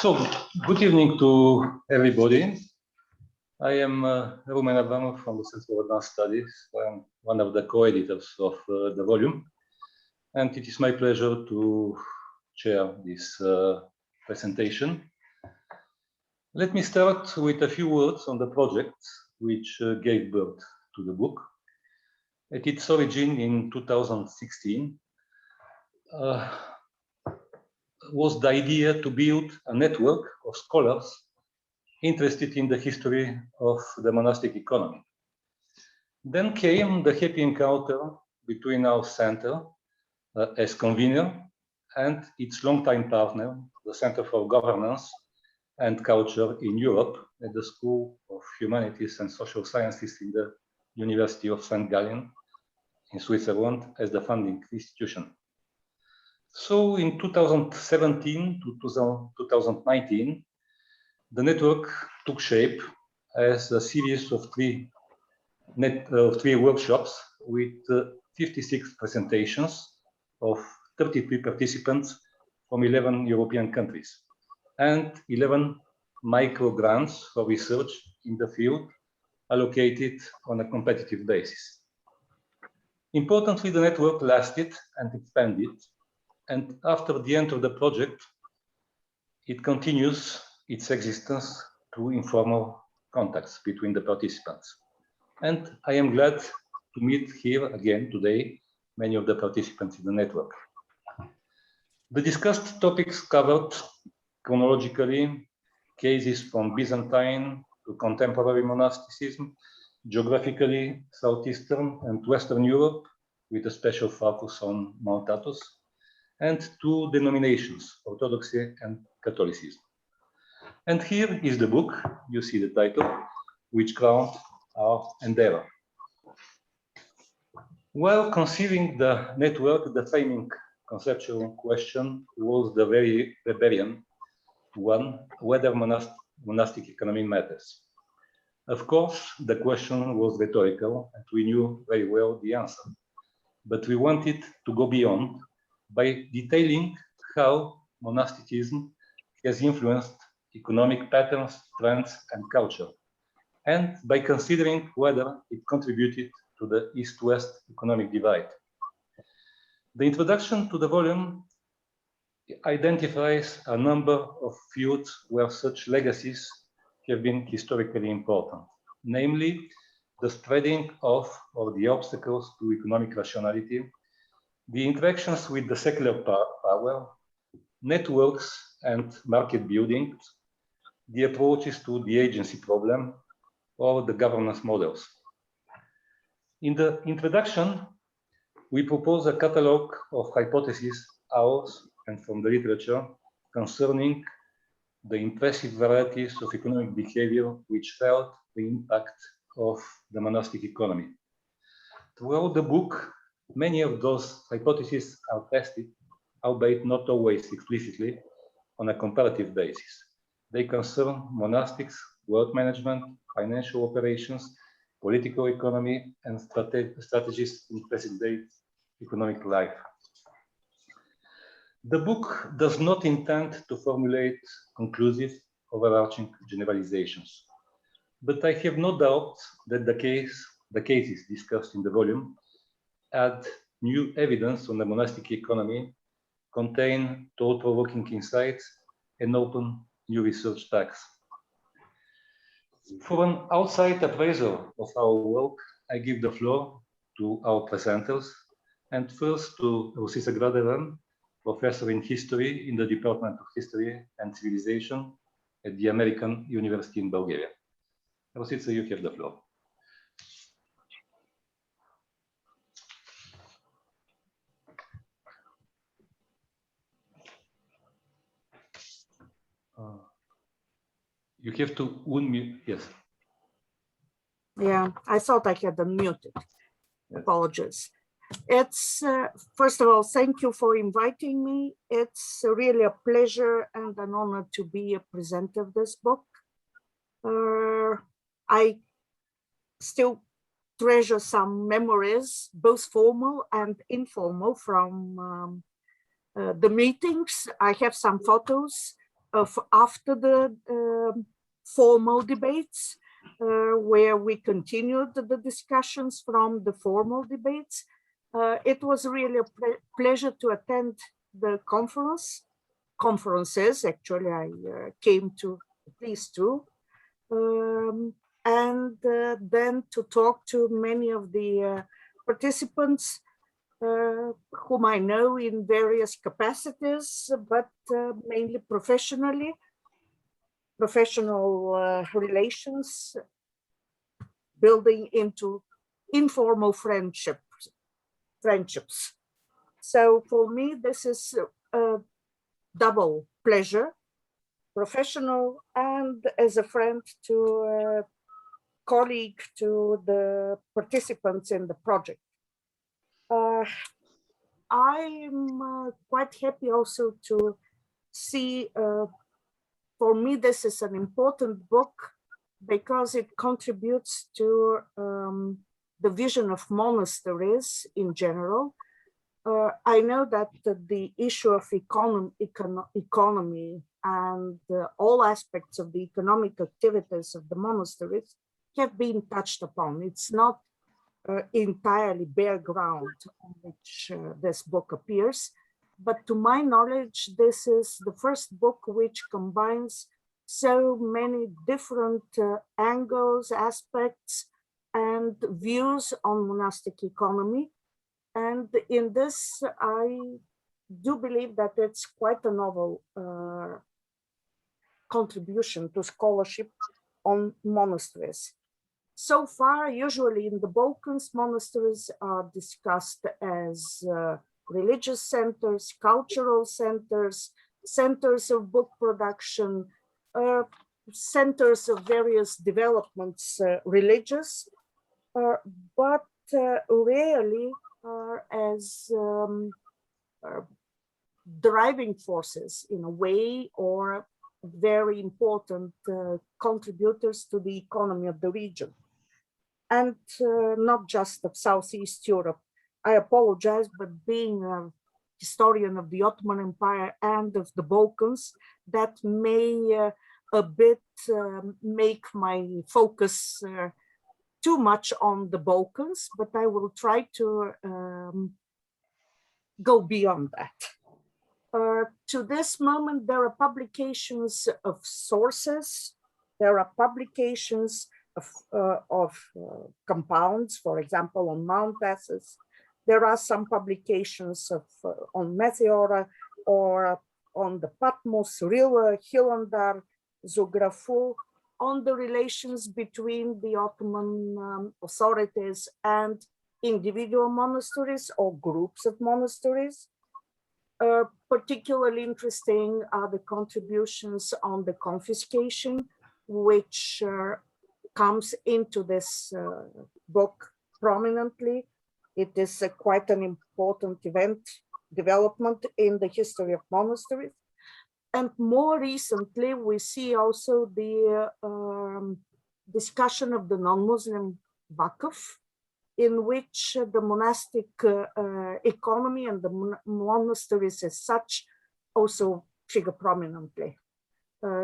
So, good evening to everybody. I am Roumen Avramov from the Center for Advanced Studies. I'm one of the co-editors of the volume, and it is my pleasure to chair this presentation. Let me start with a few words on the project which gave birth to the book. At its origin in 2016, was the idea to build a network of scholars interested in the history of the monastic economy. Then came the happy encounter between our center as convener and its longtime partner, the Center for Governance and Culture in Europe at the School of Humanities and Social Sciences in the University of St. Gallen in Switzerland as the funding institution. So in 2017 to 2019, the network took shape as a series of three workshops with 56 presentations of 33 participants from 11 European countries and 11 micro grants for research in the field allocated on a competitive basis. Importantly, the network lasted and expanded, and after the end of the project, it continues its existence through informal contacts between the participants. And I am glad to meet here again today many of the participants in the network. The discussed topics covered chronologically cases from Byzantine to contemporary monasticism, geographically Southeastern and Western Europe, with a special focus on Mount Athos, and two denominations, Orthodoxy and Catholicism. And here is the book, you see the title, which crowned our endeavor. While conceiving the network, the framing conceptual question was the very Weberian one, whether monastic economy matters. Of course, the question was rhetorical, and we knew very well the answer. But we wanted to go beyond by detailing how monasticism has influenced economic patterns, trends, and culture, and by considering whether it contributed to the East-West economic divide. The introduction to the volume identifies a number of fields where such legacies have been historically important, namely the spreading of or the obstacles to economic rationality, the interactions with the secular power, networks and market building, the approaches to the agency problem, or the governance models. In the introduction, we propose a catalogue of hypotheses, ours and from the literature, concerning the impressive varieties of economic behavior which felt the impact of the monastic economy. Throughout the book, many of those hypotheses are tested, albeit not always explicitly, on a comparative basis. They concern monastics, wealth management, financial operations, political economy, and strategies in present-day economic life. The book does not intend to formulate conclusive, overarching generalizations, but I have no doubt that the cases discussed in the volume add new evidence on the monastic economy, contain thought-provoking insights, and open new research tracks. For an outside appraisal of our work, I give the floor to our presenters, and first to Rosica Gradevan, professor in history in the Department of History and Civilization at the American University in Bulgaria. Rosica, you have the floor. You have to unmute, yes. Yeah, I thought I had them muted. Yes. Apologies. It's, first of all, thank you for inviting me. It's really a pleasure and an honor to be a presenter of this book. I still treasure some memories, both formal and informal, from the meetings. I have some photos. after the formal debates, where we continued the discussions from the formal debates. It was really a pleasure to attend the conferences. Actually, I came to at least two, and then to talk to many of the participants whom I know in various capacities, but mainly professional relations, building into informal friendships. So for me, this is a double pleasure, professional and as a friend to a colleague to the participants in the project. I'm quite happy also to see, for me, this is an important book because it contributes to the vision of monasteries in general. I know that the issue of economy and all aspects of the economic activities of the monasteries have been touched upon. It's not entirely bare ground on which this book appears, but to my knowledge, this is the first book which combines so many different angles, aspects, and views on monastic economy. And in this, I do believe that it's quite a novel contribution to scholarship on monasteries. So far, usually in the Balkans, monasteries are discussed as religious centers, cultural centers, centers of book production, centers of various developments, religious, but rarely as driving forces in a way, or very important contributors to the economy of the region. And not just of Southeast Europe. I apologize, but being a historian of the Ottoman Empire and of the Balkans, that may a bit make my focus too much on the Balkans, but I will try to go beyond that. To this moment, there are publications of sources, there are publications of compounds, for example, on Mount acids. There are some publications of on Meteora or on the Patmos, Rila, Hilandar, Zografu, on the relations between the Ottoman authorities and individual monasteries or groups of monasteries. Particularly interesting are the contributions on the confiscation, which comes into this book prominently. It is quite an important development in the history of monasteries. And more recently, we see also the discussion of the non-Muslim Wakf, in which the monastic economy and the monasteries as such also figure prominently.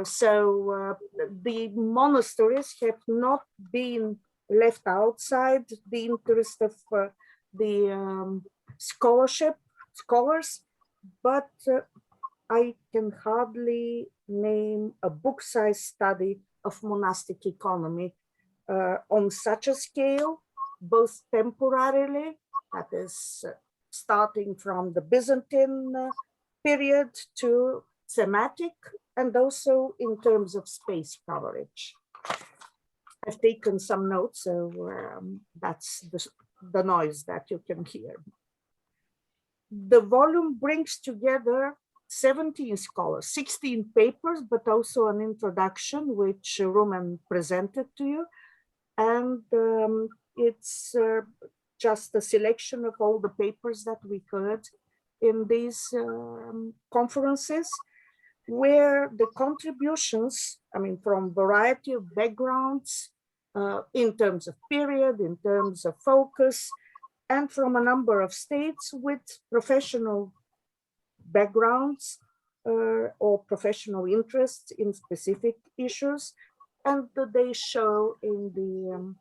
So the monasteries have not been left outside the interest of the scholars, but I can hardly name a book-sized study of monastic economy on such a scale, both temporarily, that is starting from the Byzantine period, to thematic, and also in terms of space coverage. I've taken some notes, so that's the noise that you can hear. The volume brings together 17 scholars, 16 papers, but also an introduction, which Roumen presented to you. And it's just a selection of all the papers that we heard in these conferences, where the contributions, I mean, from variety of backgrounds, in terms of period, in terms of focus, and from a number of states with professional backgrounds, or professional interest in specific issues, and they show in the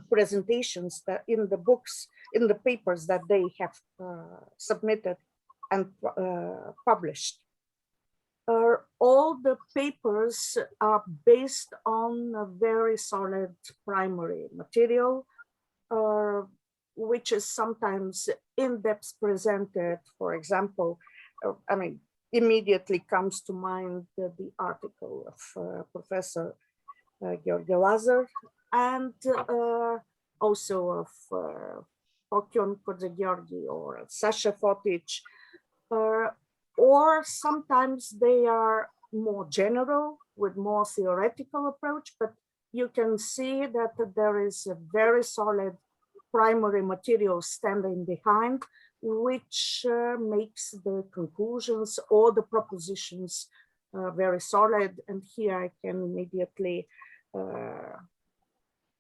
presentations that in the books, in the papers that they have submitted and published. All the papers are based on a very solid primary material, which is sometimes in-depth presented. For example, I mean, immediately comes to mind the article of Professor Georgi Lazar, and also of Fokion Kotzageorgis or Sasha Fotic, or sometimes they are more general with more theoretical approach, but you can see that there is a very solid primary material standing behind, which makes the conclusions or the propositions very solid. And here I can immediately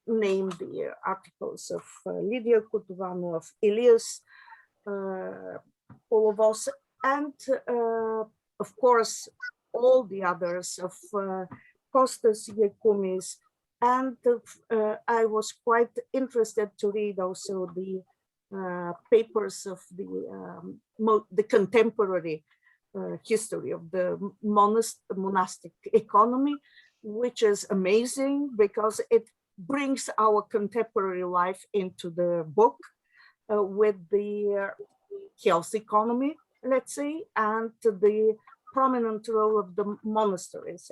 name the articles of Lydia Kutovanu, of Elias Kolovos, and of course all the others of Kostas Yekumis. And I was quite interested to read also the papers of the contemporary history of the monastic economy, which is amazing because it brings our contemporary life into the book with the health economy, let's say, and the prominent role of the monasteries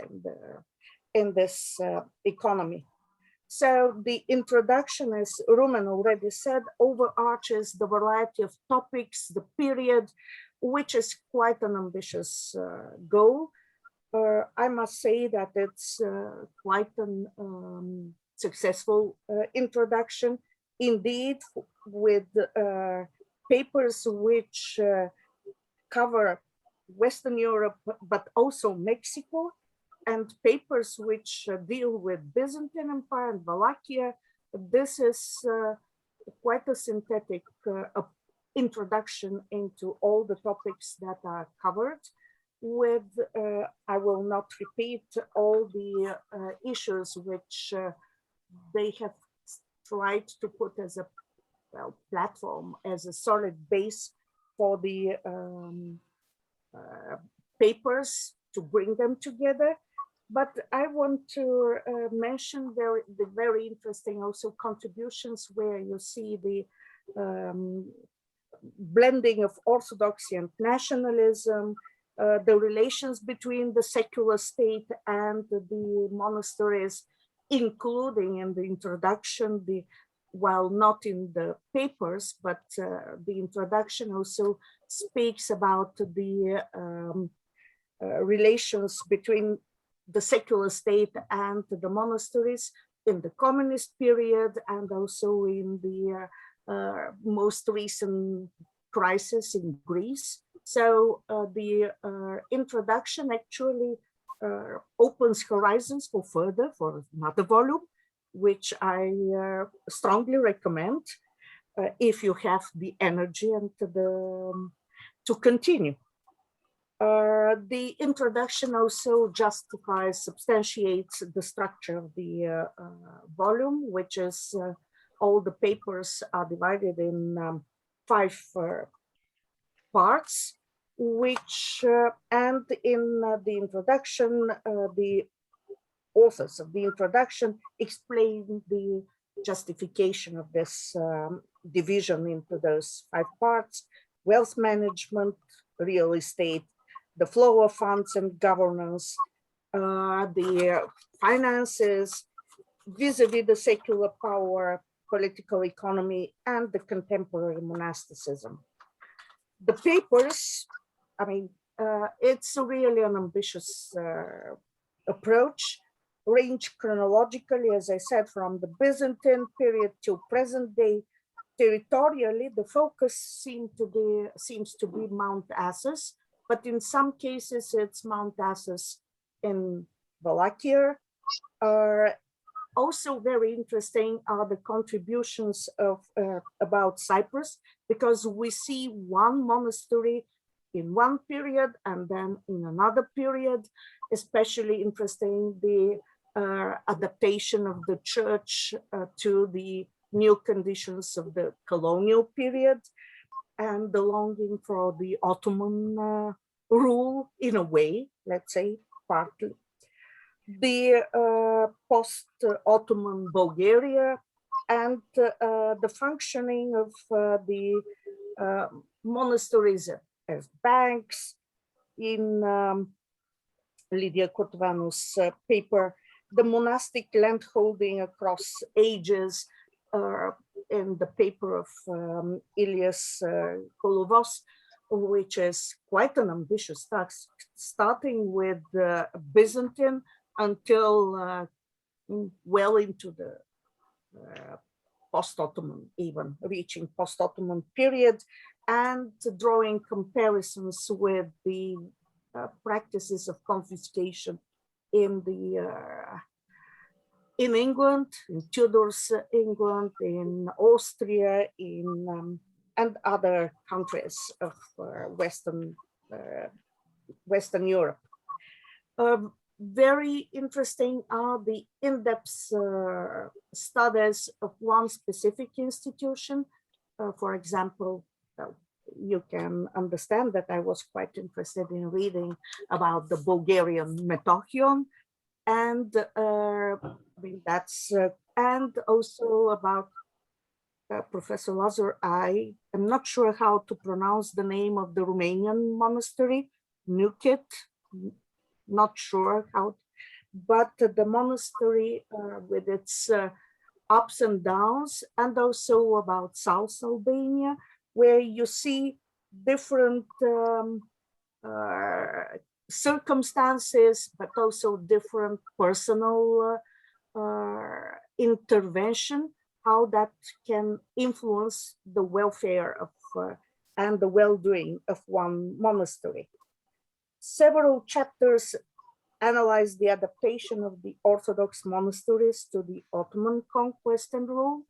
in this economy. So the introduction, as Roumen already said, overarches the variety of topics, the period, which is quite an ambitious goal. I must say that it's quite an successful introduction, indeed, with papers which cover Western Europe, but also Mexico, and papers which deal with Byzantine Empire and Wallachia. This is quite a synthetic introduction into all the topics that are covered with, I will not repeat all the issues which they have tried to put as a platform, as a solid base for the papers to bring them together. But I want to mention the very interesting also contributions where you see the blending of orthodoxy and nationalism, the relations between the secular state and the monasteries, including in the introduction, while not in the papers, but the introduction also speaks about the relations between the secular state and the monasteries in the communist period, and also in the most recent crisis in Greece. So the introduction actually opens horizons for another volume, which I strongly recommend if you have the energy and to continue. The introduction also justifies, substantiates the structure of the volume, which is all the papers are divided in 5 parts, which, and in the introduction, the authors of the introduction explain the justification of this division into those 5 parts: wealth management, real estate, the flow of funds and governance, the finances, vis-a-vis the secular power, political economy, and the contemporary monasticism. The papers, I mean, it's really an ambitious approach, range chronologically, as I said, from the Byzantine period to present day. Territorially, the focus seems to be Mount Athos, but in some cases it's Mount Athos in Wallachia. Also very interesting are the contributions of about Cyprus, because we see one monastery in one period and then in another period, especially interesting the adaptation of the church to the new conditions of the colonial period and the longing for the Ottoman rule in a way, let's say, partly. The post-Ottoman Bulgaria and the functioning of the monasteries as banks. In Lydia Kotvanu's paper, the monastic landholding across ages, in the paper of Elias Kolovos, which is quite an ambitious task, starting with Byzantine until well into the post-Ottoman, even reaching post-Ottoman period, and drawing comparisons with the practices of confiscation in England, in Tudor's England, in Austria, and other countries of Western Europe. Very interesting are the in-depth studies of one specific institution. For example, you can understand that I was quite interested in reading about the Bulgarian Metochion, and and also about Professor Lazar. I am not sure how to pronounce the name of the Romanian monastery, Nukit, not sure how, but the monastery with its ups and downs, and also about South Albania, where you see different circumstances, but also different personal intervention, how that can influence the welfare of and the well-doing of one monastery. Several chapters analyze the adaptation of the Orthodox monasteries to the Ottoman conquest and rule,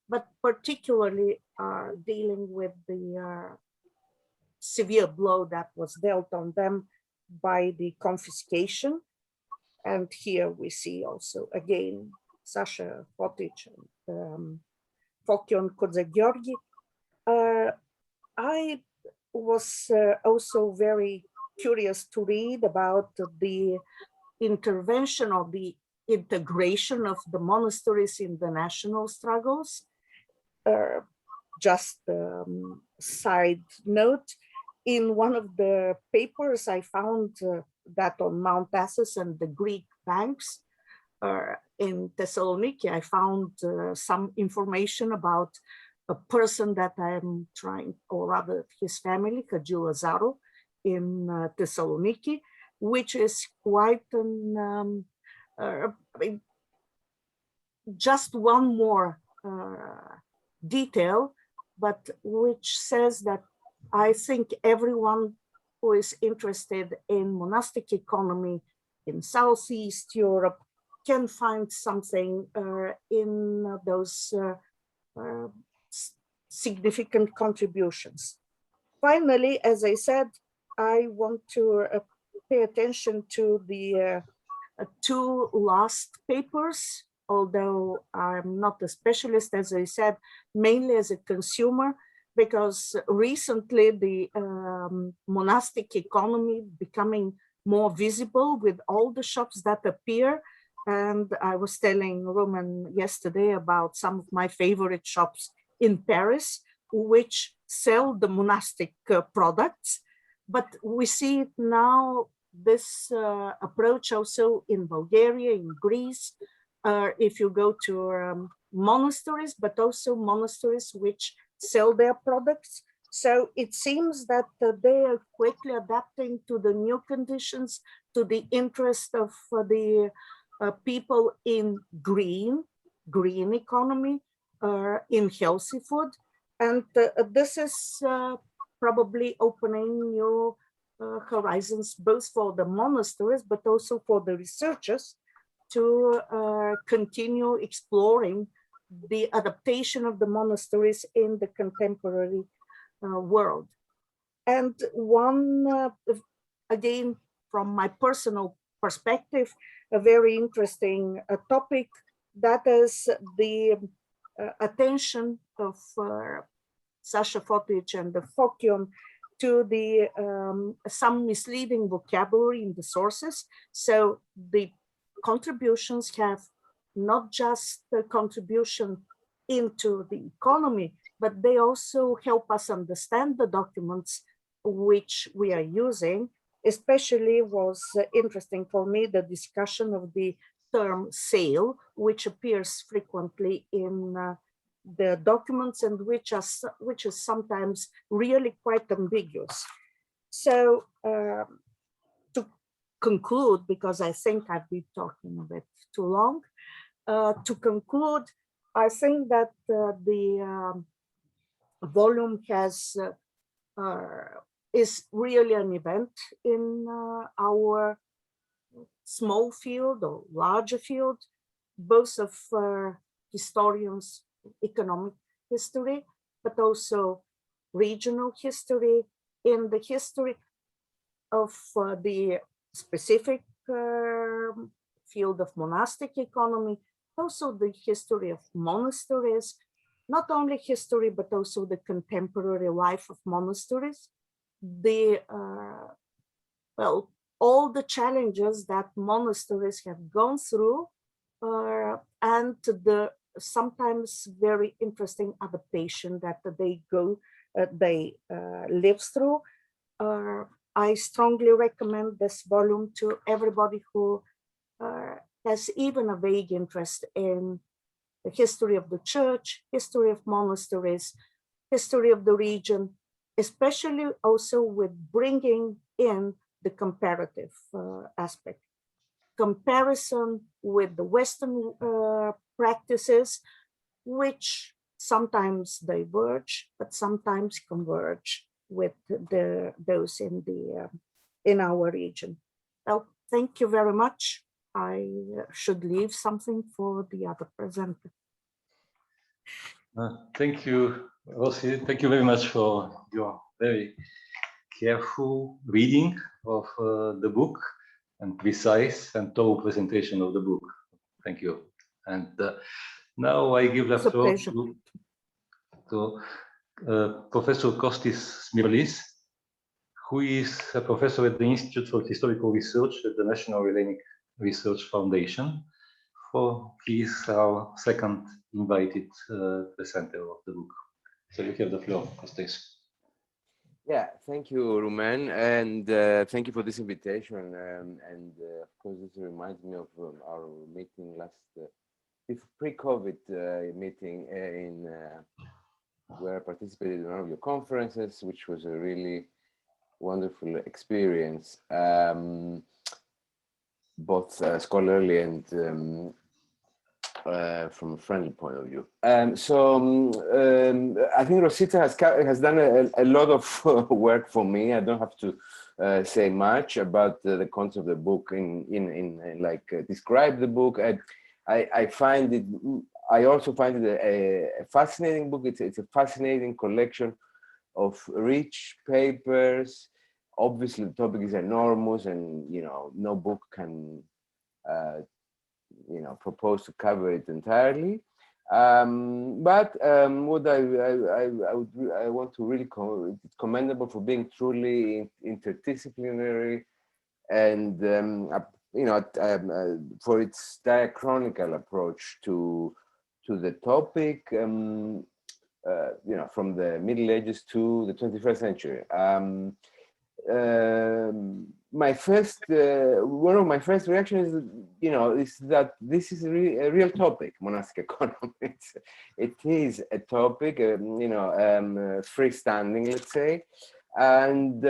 but particularly are dealing with the severe blow that was dealt on them by the confiscation. And here we see also again Sasha, Fotic, and Fokion Kotzageorgis. I was also very curious to read about the intervention or the integration of the monasteries in the national struggles. Just side note, in one of the papers I found that on Mount Assus and the Greek banks in Thessaloniki, I found some information about a person that I'm trying, or rather his family, Hadjilazaru, in Thessaloniki, which is quite an, I mean, just one more detail, but which says that I think everyone who is interested in monastic economy in Southeast Europe can find something in those significant contributions. Finally, as I said, I want to pay attention to the two last papers, although I'm not a specialist, as I said, mainly as a consumer, because recently the monastic economy becoming more visible with all the shops that appear. And I was telling Roumen yesterday about some of my favorite shops in Paris, which sell the monastic products. But we see it now, this approach also in Bulgaria, in Greece, if you go to monasteries, but also monasteries which sell their products. So it seems that they are quickly adapting to the new conditions, to the interest of the people in green economy, in healthy food. And this is probably opening new horizons, both for the monasteries, but also for the researchers to continue exploring the adaptation of the monasteries in the contemporary world. And one, again, from my personal perspective, a very interesting topic, that is the attention of Sasha, Fotic, and the Fokion to the some misleading vocabulary in the sources. So the contributions have not just the contribution into the economy, but they also help us understand the documents which we are using. Especially was interesting for me the discussion of the term sale, which appears frequently in the documents and which is sometimes really quite ambiguous. So to conclude, because I think I've been talking a bit too long, to conclude, I think that the volume is really an event in our small field or larger field, both of historians, economic history, but also regional history, in the history of the specific field of monastic economy, also the history of monasteries, not only history, but also the contemporary life of monasteries, the, well, all the challenges that monasteries have gone through, and the sometimes very interesting adaptation that they live through. I strongly recommend this volume to everybody who has even a vague interest in the history of the church, history of monasteries, history of the region, especially also with bringing in the comparative aspect. Comparison with the Western practices, which sometimes diverge, but sometimes converge with those in our region. Well, thank you very much. I should leave something for the other presenter. Thank you, Rosie. Thank you very much for your very careful reading of the book and precise and thorough presentation of the book. Thank you. And now I give the floor to Professor Kostis Smirlis, who is a professor at the Institute for Historical Research at the National Hellenic Research Foundation. He is our second invited presenter of the book. So you have the floor, Kostis. Yeah, thank you, Roumen, and thank you for this invitation. Of course, this reminds me of our meeting last pre-COVID meeting where I participated in one of your conferences, which was a really wonderful experience, both scholarly and from a friendly point of view. I think Rosita has done a lot of work for me. I don't have to say much about the content of the book describe the book. I also find it a fascinating book. It's a fascinating collection of rich papers. Obviously, the topic is enormous, and no book can propose to cover it entirely. What I want to really it's commendable for being truly interdisciplinary, and for its diachronical approach to the topic, from the Middle Ages to the 21st century. One of my first reactions is that this is a real topic, monastic economy. It is a topic, freestanding, let's say, and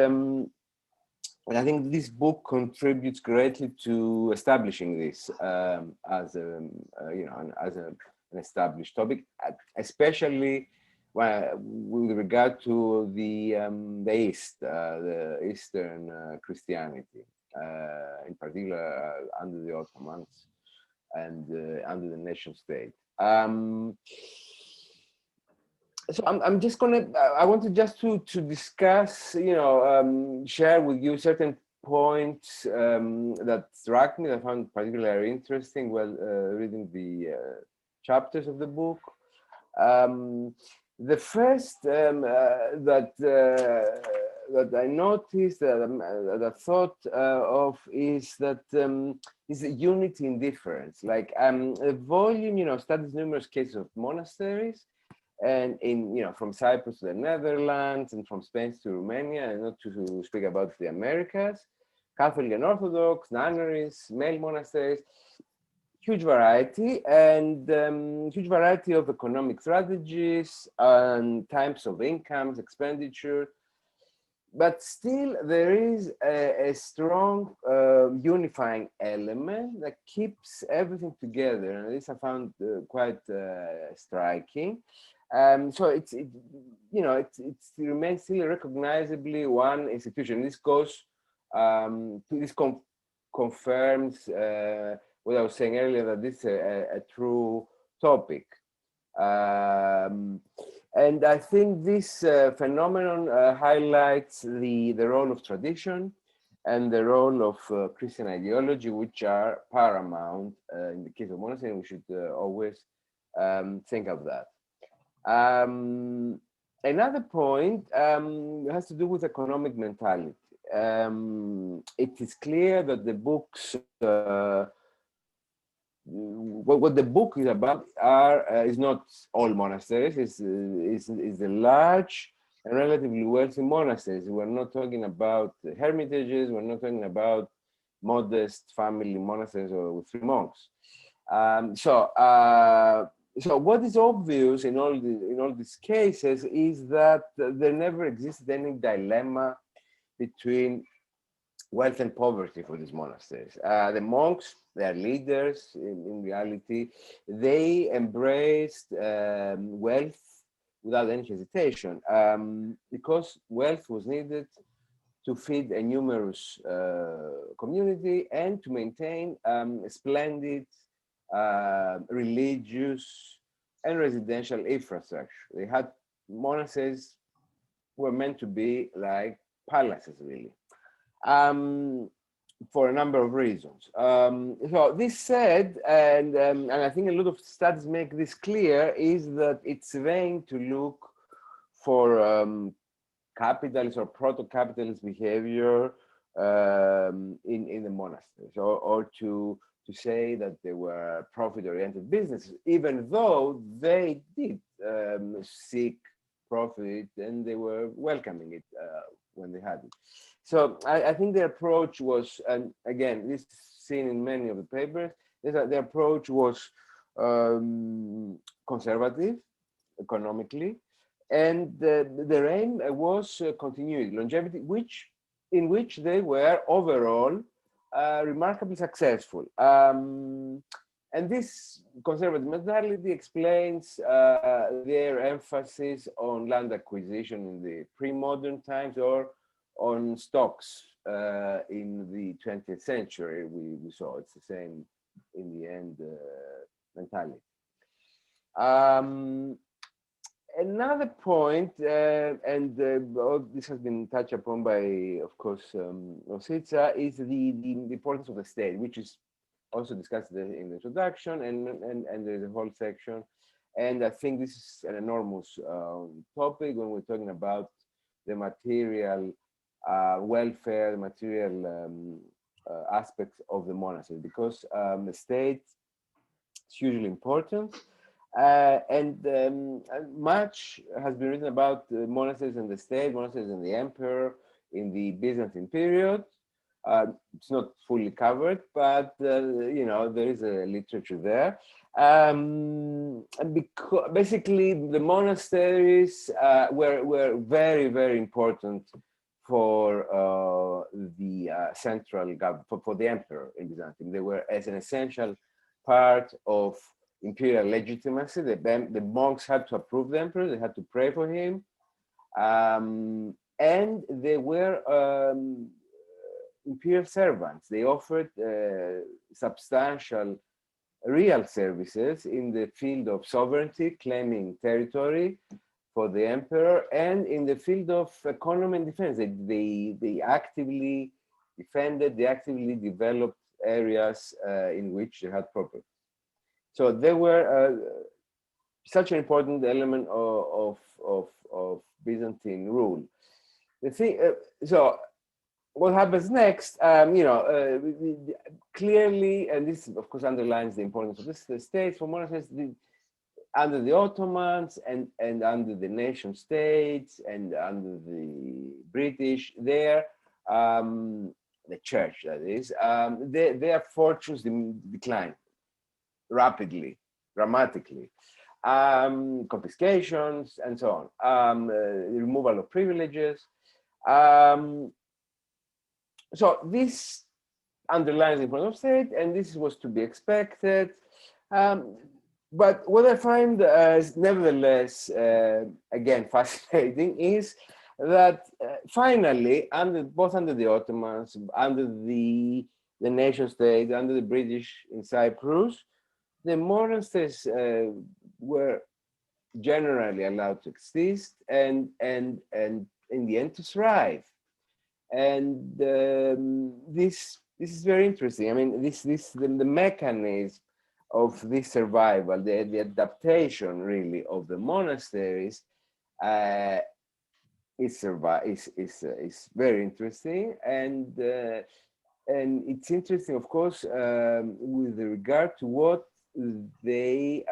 I think this book contributes greatly to establishing this as an established topic, especially with regard to the East, the Eastern Christianity, in particular under the Ottomans and under the nation state. So I'm just gonna, I wanted just to discuss, share with you certain points that struck me, that I found particularly interesting while reading the chapters of the book. The first that I noticed, that I thought of, is that is unity in difference. Like a volume, studies numerous cases of monasteries, and from Cyprus to the Netherlands, and from Spain to Romania, and not to speak about the Americas, Catholic and Orthodox, nunneries, male monasteries. Huge variety, and huge variety of economic strategies and types of incomes, expenditure. But still, there is a strong unifying element that keeps everything together, and this I found quite striking. So it remains still recognizably one institution. This goes confirms what I was saying earlier, that this is a true topic. And I think this phenomenon highlights the role of tradition and the role of Christian ideology, which are paramount in the case of monastery. We should always think of that. Another point has to do with economic mentality. It is clear that the books what the book is about is not all monasteries, is the large and relatively wealthy monasteries. We're not talking about hermitages, we're not talking about modest family monasteries or with 3 monks. So what is obvious in all these cases is that there never existed any dilemma between wealth and poverty for these monasteries. The monks, their leaders, in reality, they embraced wealth without any hesitation, because wealth was needed to feed a numerous community and to maintain a splendid religious and residential infrastructure. They had monasteries were meant to be like palaces, really. For a number of reasons. So this said, and I think a lot of studies make this clear, is that it's vain to look for capitalist or proto-capitalist behavior in the monasteries, or to say that they were profit-oriented businesses, even though they did seek profit and they were welcoming it when they had it. So I think the approach was, and again, this is seen in many of the papers, the approach was conservative economically, and their aim was continuity, longevity, in which they were overall remarkably successful. And this conservative mentality explains their emphasis on land acquisition in the pre-modern times, or on stocks in the 20th century. We saw it's the same in the end mentality. Another point, and this has been touched upon by, of course, Rositsa, is the importance of the state, which is also discussed in the introduction, and there's a whole section. And I think this is an enormous topic when we're talking about the material welfare, the material aspects of the monastery, because the state is hugely important. And much has been written about monasteries and the state, monasteries and the emperor in the Byzantine period. It's not fully covered, but there is a literature there. Because basically, the monasteries were very, very important for the central government, for the emperor in Byzantium. They were as an essential part of imperial legitimacy. The monks had to approve the emperor, they had to pray for him, and they were imperial servants. They offered substantial real services in the field of sovereignty, claiming territory for the emperor, and in the field of economy and defense. They actively defended, they actively developed areas in which they had property. So they were such an important element of Byzantine rule. The thing, so what happens next, clearly, and this of course underlines the importance of the states for monasteries, under the Ottomans and under the nation states and under the British, the church, that is, their fortunes decline rapidly, dramatically. Confiscations and so on, removal of privileges. So this underlines the importance of state, and this was to be expected. But what I find nevertheless, again, fascinating is that finally, both under the Ottomans, under the nation state, under the British in Cyprus, the monasteries were generally allowed to exist and in the end to thrive. And this is very interesting. I mean, the mechanism of this survival, the adaptation really of the monasteries is very interesting, and it's interesting, of course, with regard to what they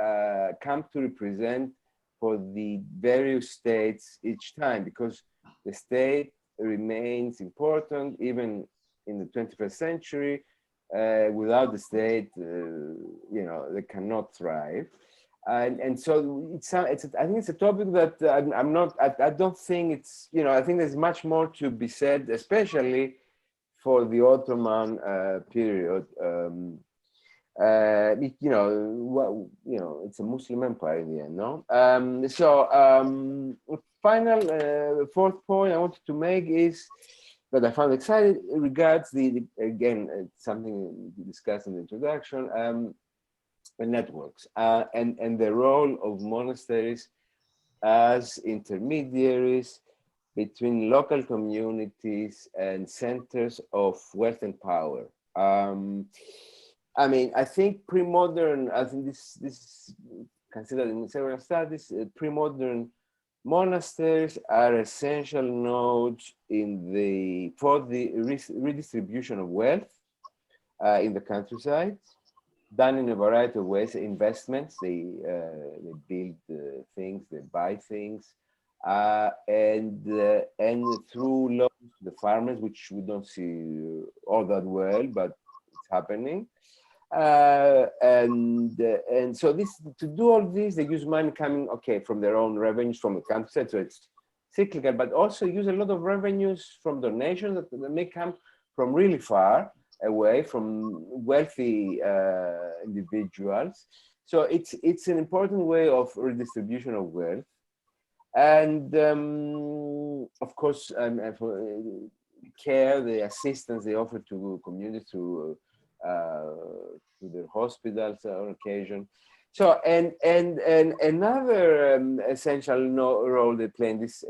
come to represent for the various states each time, because the state remains important even in the 21st century. Without the state, they cannot thrive, and so I think it's a topic that I don't think it's, I think there's much more to be said, especially for the Ottoman period. It's a Muslim empire in the end, no? Final fourth point I wanted to make is that I found exciting regards again, something we discussed in the introduction, the networks and the role of monasteries as intermediaries between local communities and centers of wealth and power. I mean, I think pre-modern, I think this is considered in several studies, pre-modern monasteries are essential nodes for the redistribution of wealth in the countryside, done in a variety of ways. Investments, they build things, they buy things, and through loans to the farmers, which we don't see all that well, but it's happening. And so to do all this, they use money coming, from their own revenues from the countryside, so it's cyclical, but also use a lot of revenues from donations that may come from really far away, from wealthy individuals. So it's an important way of redistribution of wealth. And of course, for care, the assistance they offer to communities to their hospitals on occasion. So and another essential role they play in this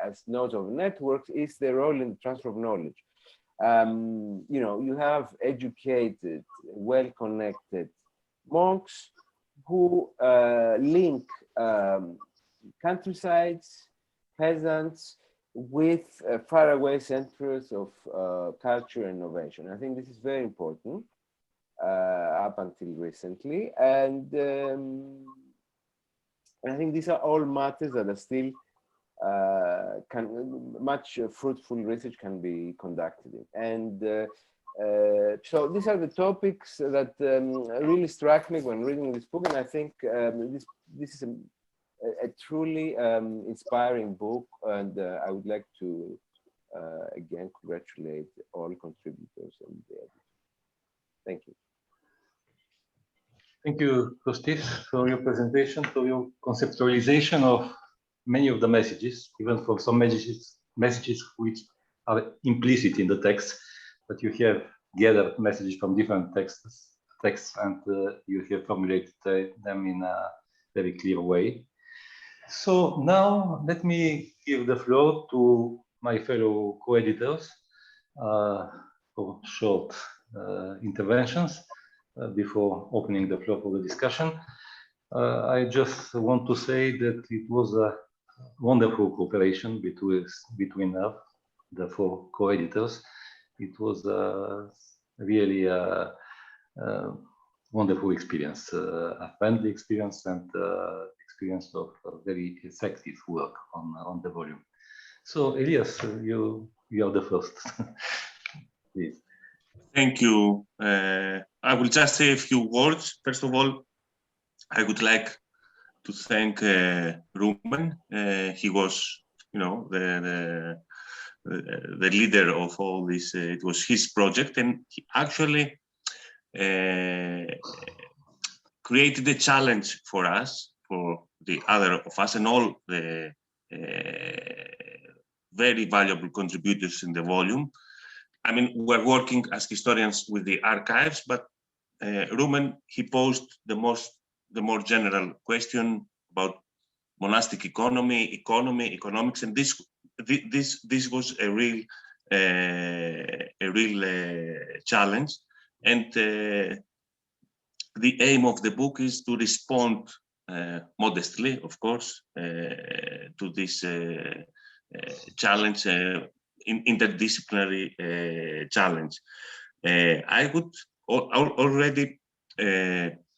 as nodes of networks is their role in the transfer of knowledge. You have educated, well-connected monks who link countrysides, peasants, with faraway centers of culture and innovation. I think this is very important up until recently, and I think these are all matters that are still much fruitful research can be conducted in. And so these are the topics that really struck me when reading this book, and I think this is a truly inspiring book, and I would like to again congratulate all contributors and the editor. Thank you. Thank you, Kostis, for your presentation, for your conceptualization of many of the messages, even for some messages which are implicit in the text, but you have gathered messages from different texts, and you have formulated them in a very clear way. So now let me give the floor to my fellow co-editors for short interventions before opening the floor for the discussion. I just want to say that it was a wonderful cooperation between us, the four co-editors. It was really a wonderful experience, a friendly experience, and experience of very effective work on the volume. So Elias, you are the first. Please. Thank you. I will just say a few words. First of all, I would like to thank Roumen. He was, the leader of all this. It was his project, and he actually created a challenge for us, for the other of us, and all the very valuable contributors in the volume. I mean, we're working as historians with the archives, but Roumen, he posed the more general question about monastic economy, economics, and this was a real challenge. And the aim of the book is to respond modestly, of course, to this challenge, interdisciplinary challenge. I would already,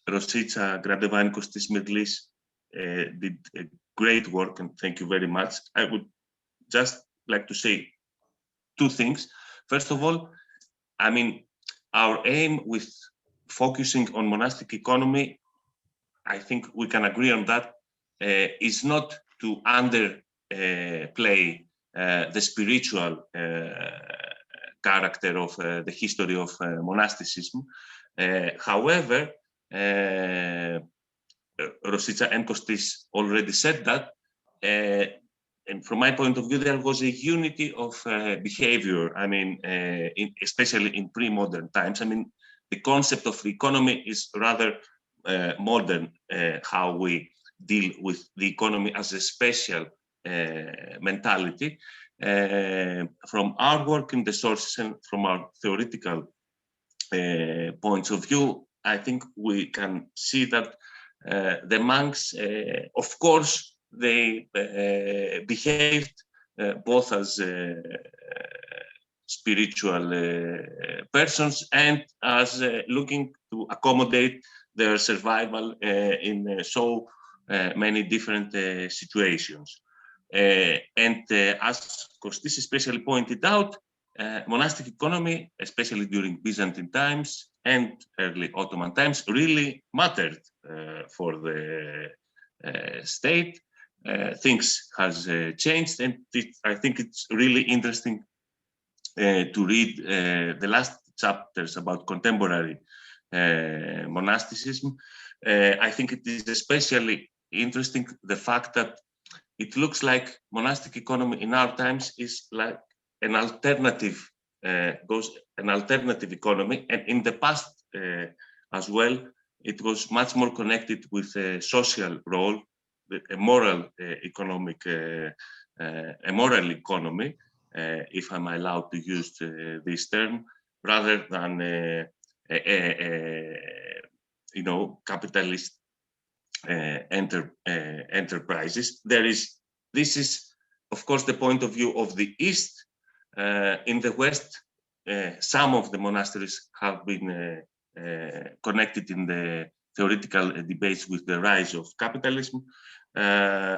Rosica Gradevani Kostis Mirlis did a great work, and thank you very much. I would just like to say two things. First of all, I mean, our aim with focusing on monastic economy, I think we can agree on that, is not to underplay the spiritual character of the history of monasticism. However, Rosica and Kostis already said that, and from my point of view, there was a unity of behavior. I mean, especially in pre-modern times. I mean, the concept of economy is rather modern, how we deal with the economy as a special mentality. From our work in the sources and from our theoretical points of view, I think we can see that the monks, of course, they behaved both as spiritual persons and as looking to accommodate their survival in so many different situations. And as Kostis especially pointed out, monastic economy, especially during Byzantine times and early Ottoman times, really mattered for the state. Things has changed, and I think it's really interesting to read the last chapters about contemporary monasticism. I think it is especially interesting the fact that it looks like monastic economy in our times is like an alternative, an alternative economy, and in the past as well, it was much more connected with a social role, a moral economic, a moral economy, if I'm allowed to use this term, rather than capitalist enterprises. This is, of course, the point of view of the East. In the West, some of the monasteries have been connected in the theoretical debates with the rise of capitalism.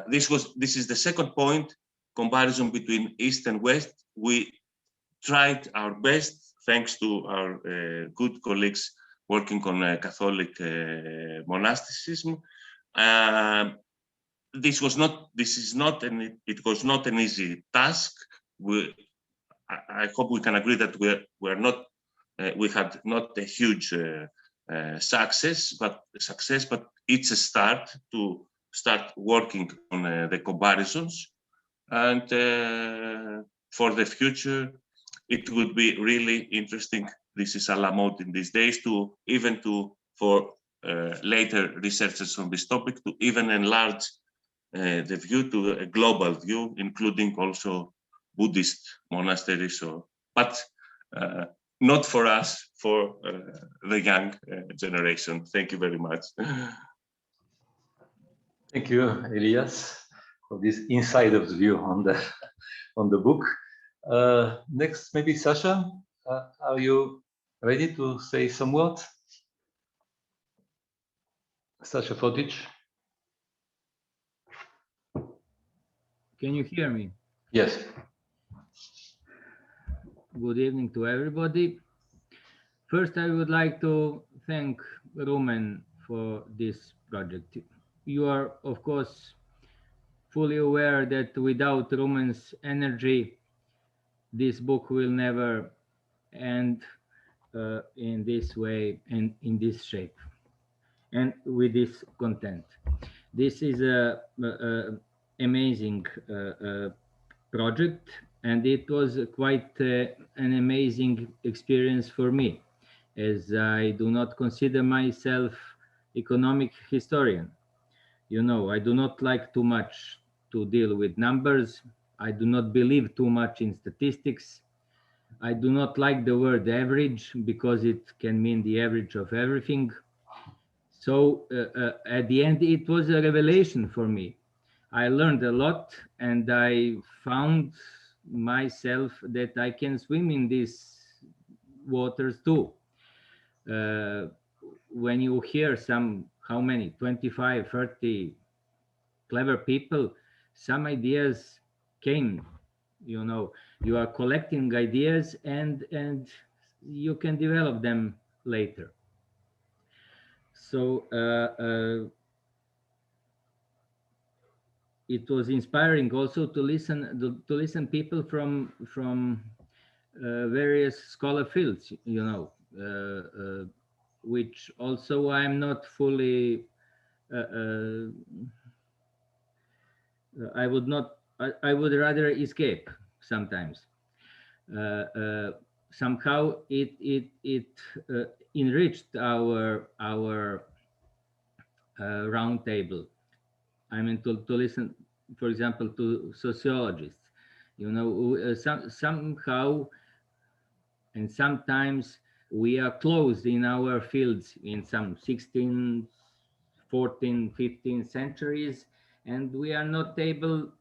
This is the second point, comparison between East and West. We tried our best, thanks to our good colleagues working on Catholic monasticism. It was not an easy task. I hope we can agree that we had not a huge success, but it's a start to start working on the comparisons, and for the future, it would be really interesting. This is a la mode in these days for later researchers on this topic to even enlarge the view to a global view, including also Buddhist monasteries, but not for us, for the young generation. Thank you very much. Thank you, Elias, for this insider's view on the book. Next, maybe Sasha, are you ready to say some words? Sasha Fotic. Can you hear me? Yes. Good evening to everybody. First, I would like to thank Roumen for this project. You are, of course, fully aware that without Roumen's energy, this book will never end in this way and in this shape and with this content. This is a amazing project, and it was quite an amazing experience for me, as I do not consider myself economic historian. You know, I do not like too much to deal with numbers. I do not believe too much in statistics. I do not like the word average because it can mean the average of everything. So at the end, it was a revelation for me. I learned a lot, and I found myself that I can swim in these waters too. When you hear how many, 25, 30 clever people, some ideas came, you know, you are collecting ideas and you can develop them later. So it was inspiring also to listen people from various scholar fields, you know, which also I'm not fully. I would rather escape sometimes. Somehow it enriched our round table. I mean, to listen, for example, to sociologists, you know, somehow and sometimes we are closed in our fields in some 16, 14, 15 centuries, and we are not able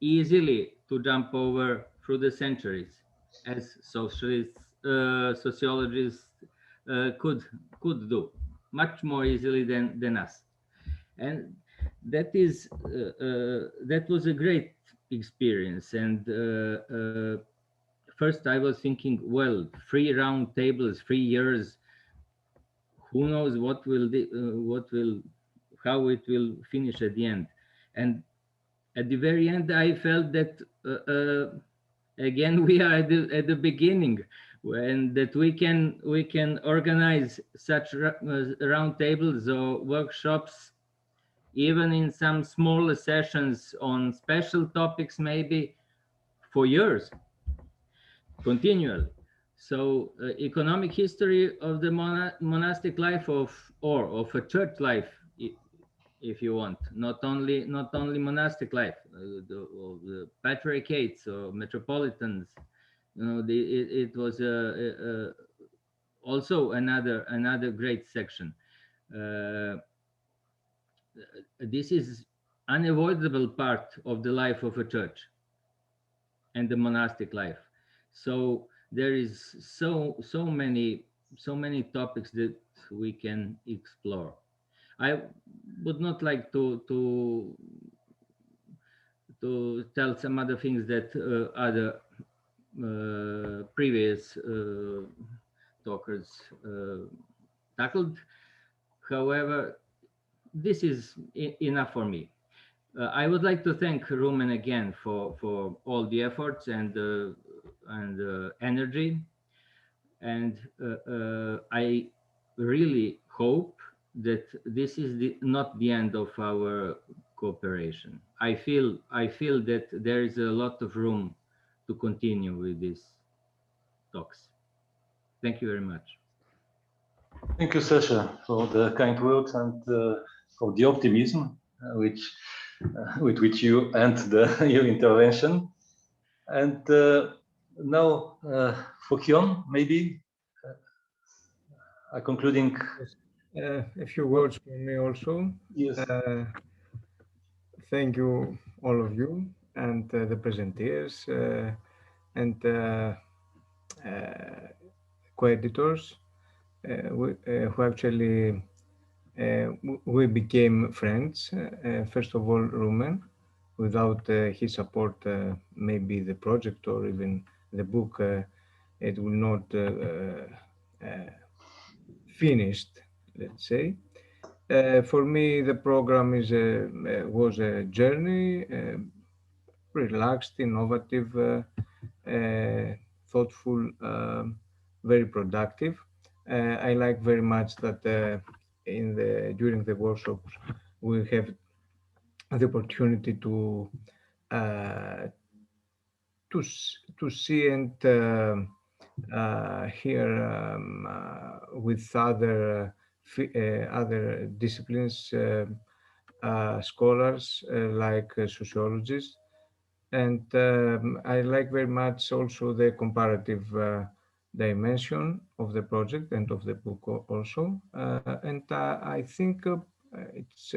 easily to jump over through the centuries as sociologists could do much more easily than us. And that was a great experience. And first I was thinking, well, 3 round tables, 3 years, who knows how it will finish at the end. And at the very end, I felt that again we are at the beginning, and that we can organize such round tables or workshops, even in some smaller sessions on special topics, maybe for years, continually. So economic history of the monastic life of a church life, if you want, not only monastic life, the patriarchates or metropolitans, you know, it was also another great section. This is unavoidable part of the life of a church and the monastic life. So there is so many topics that we can explore. I would not like to tell some other things that other previous talkers tackled. However, this is enough for me. I would like to thank Roumen again for all the efforts and energy, and I really hope that this is not the end of our cooperation. I feel that there is a lot of room to continue with these talks. Thank you very much. Thank you, Sasha, for the kind words and for the optimism with which you end your intervention. And now, Fokion, maybe concluding. Yes. A few words from me also. Yes. Thank you, all of you, and the presenters and co-editors who actually we became friends. First of all, Roumen. Without his support, maybe the project or even the book, it will not finished, let's say. For me, the program was a journey, relaxed, innovative, thoughtful, very productive. I like very much that during the workshops we have the opportunity to see and hear with other disciplines, scholars like sociologists. And I like very much also the comparative dimension of the project and of the book also. And I think it's,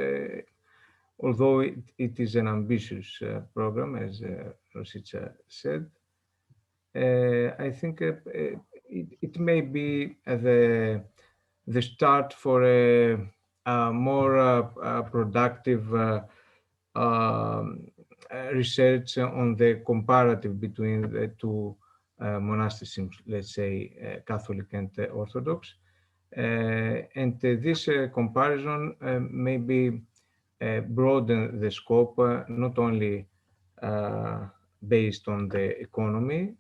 although it is an ambitious program, as Rosica said, I think it may be the start for a more productive research on the comparative between the two monasticisms, let's say Catholic and Orthodox. And this comparison maybe broaden the scope, not only based on the economy,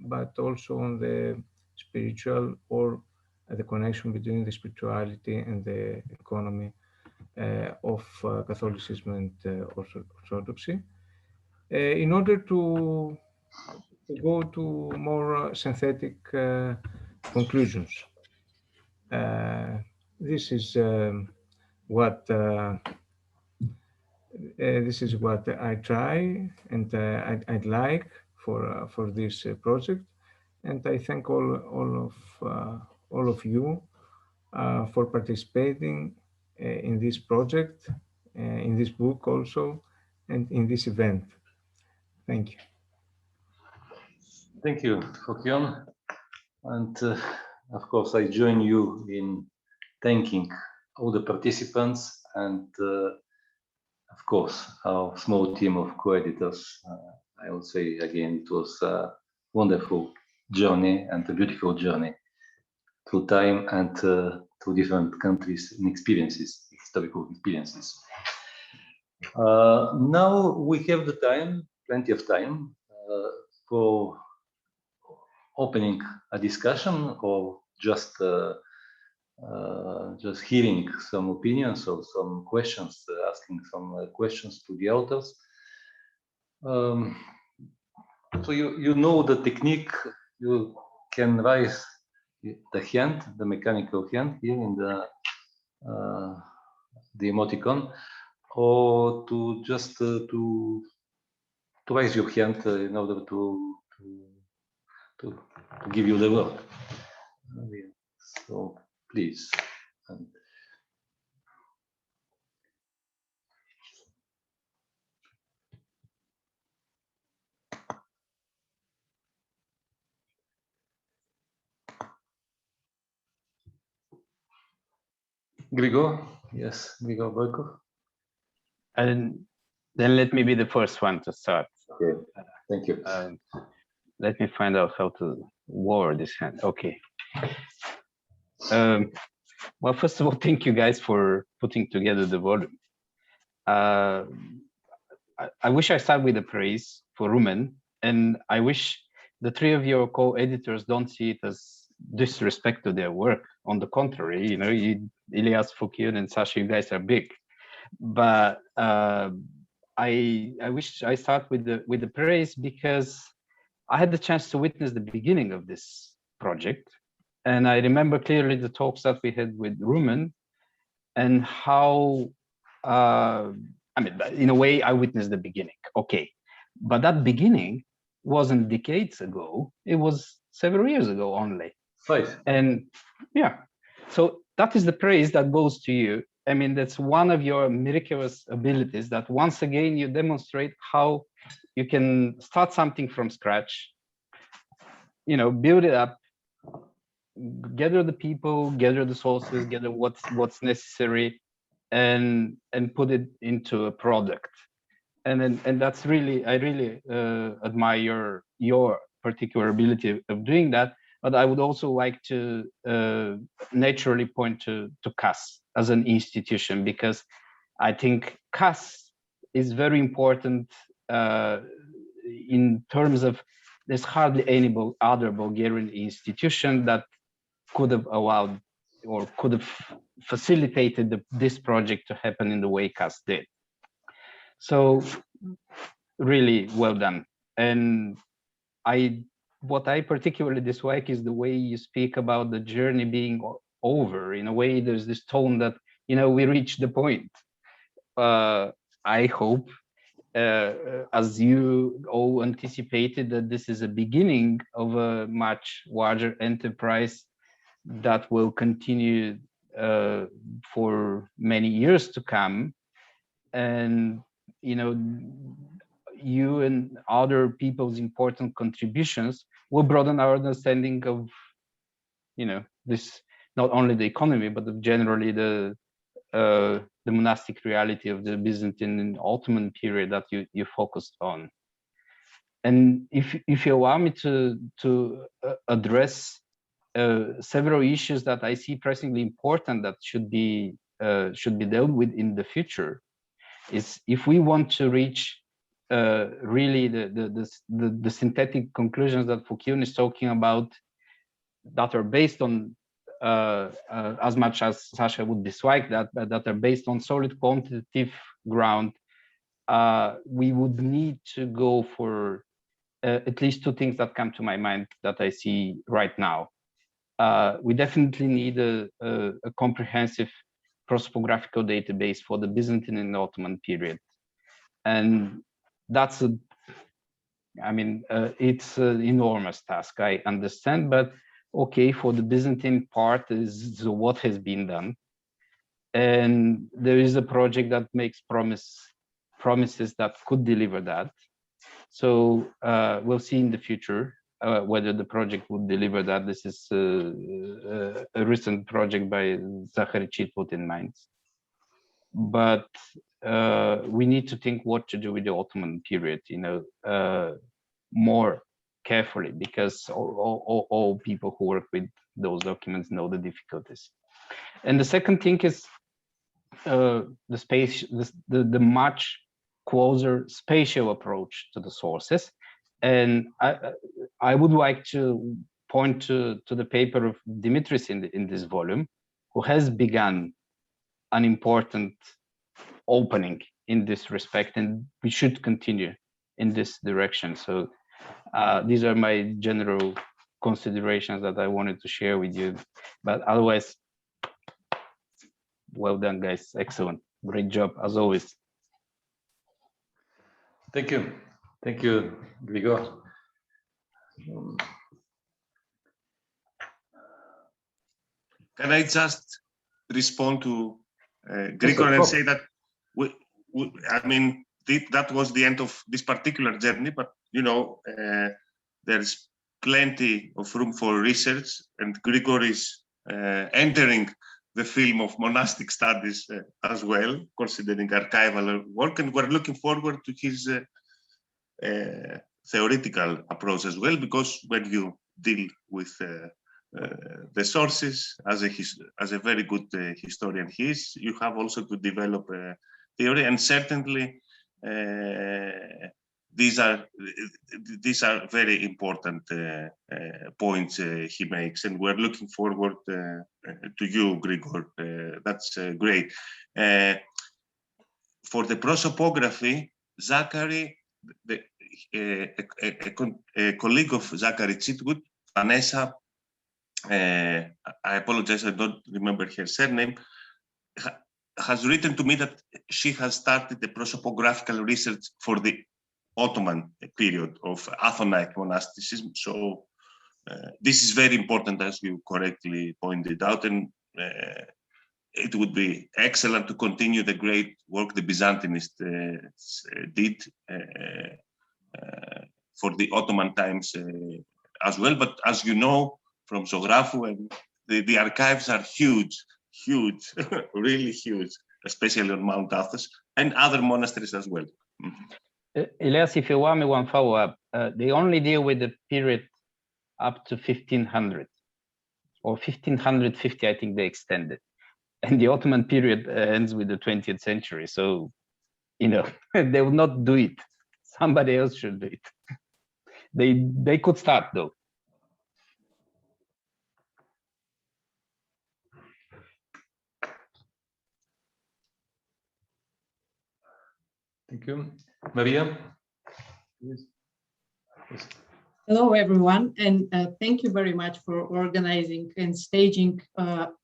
but also on the spiritual, or the connection between the spirituality and the economy of Catholicism and Orthodoxy, in order to go to more synthetic conclusions. This is what I try, and I'd like for this project. And I thank all of you for participating in this project, in this book also, and in this event. Thank you. Thank you, Fokion. And of course, I join you in thanking all the participants and, of course, our small team of co-editors. I will say again, it was a wonderful journey and a beautiful journey through time and through different countries and experiences, historical experiences. Now we have the time, plenty of time, for opening a discussion or just hearing some opinions or some questions, asking some questions to the authors. So you know the technique. You can raise the hand, the mechanical hand here in the emoticon, or to just to raise your hand in order to give you the word. So please. Grigor, yes, Grigor Boykov. And then let me be the first one to start. Okay, thank you. Let me find out how to word this hand. Okay. Well, first of all, thank you guys for putting together the volume. I wish I start with a praise for Roumen, and I wish the three of your co-editors don't see it as disrespect to their work. On the contrary, you know, Elias, Fokion, and Sasha, you guys are big. But I wish I start with the praise, because I had the chance to witness the beginning of this project, And I remember clearly the talks that we had with Roumen, and how, I mean, in a way, I witnessed the beginning. Okay, but that beginning wasn't decades ago. It was several years ago only. Right. And yeah, so that is the praise that goes to you. I mean, that's one of your miraculous abilities, that once again you demonstrate how you can start something from scratch, you know, build it up, gather the people, gather the sources, gather what's necessary, and put it into a product. And that's really, I really admire your particular ability of doing that. But I would also like to naturally point to CAS as an institution, because I think CAS is very important in terms of there's hardly any other Bulgarian institution that could have allowed or could have facilitated this project to happen in the way CAS did. So really well done. And what I particularly dislike is the way you speak about the journey being over. In a way, there's this tone that, you know, we reached the point. I hope, as you all anticipated, that this is a beginning of a much larger enterprise that will continue for many years to come. And, you know, you and other people's important contributions will broaden our understanding of, you know, this, not only the economy, but generally the monastic reality of the Byzantine and Ottoman period that you focused on. And if you allow me to address several issues that I see pressingly important that should be dealt with in the future, is if we want to reach really the synthetic conclusions that Fokion is talking about, that are based on as much as Sasha would dislike that, but that are based on solid quantitative ground, we would need to go for at least two things that come to my mind that I see right now. We definitely need a comprehensive prosopographical database for the Byzantine and Ottoman period. And that's it's an enormous task, I understand, but okay, for the Byzantine part is what has been done. And there is a project that makes promises that could deliver that. So we'll see in the future whether the project would deliver that. This is a recent project by Zachary Chitwood in Mainz. But we need to think what to do with the Ottoman period, you know, more carefully, because all people who work with those documents know the difficulties. And the second thing is the much closer spatial approach to the sources. And I would like to point to the paper of Dimitris in this volume, who has begun an important opening in this respect, and we should continue in this direction. So these are my general considerations that I wanted to share with you. But otherwise, well done, guys. Excellent. Great job, as always. Thank you. Thank you, Grigor. Can I just respond to Grigor and say that that was the end of this particular journey, but you know, there's plenty of room for research, and Grigor is entering the film of monastic studies as well, considering archival work, and we're looking forward to his theoretical approach as well, because when you deal with the sources, as a very good historian he is, you have also to develop a theory, and certainly these are very important points he makes, and we're looking forward to you, Grigor. That's great. For the prosopography, Zachary, a colleague of Zachary Chitwood, Vanessa, I apologize, I don't remember her surname, has written to me that she has started the prosopographical research for the Ottoman period of Athonite monasticism. So this is very important, as you correctly pointed out, and it would be excellent to continue the great work the Byzantinists did for the Ottoman times as well. But as you know from Zographou, and the archives are huge, really huge, especially on Mount Athos and other monasteries as well. Elias, if you want me one follow-up, they only deal with the period up to 1500 or 1550, I think they extended. And the Ottoman period ends with the 20th century. So, you know, they will not do it. Somebody else should do it. They could start though. Thank you. Maria? Yes. Hello, everyone, and thank you very much for organizing and staging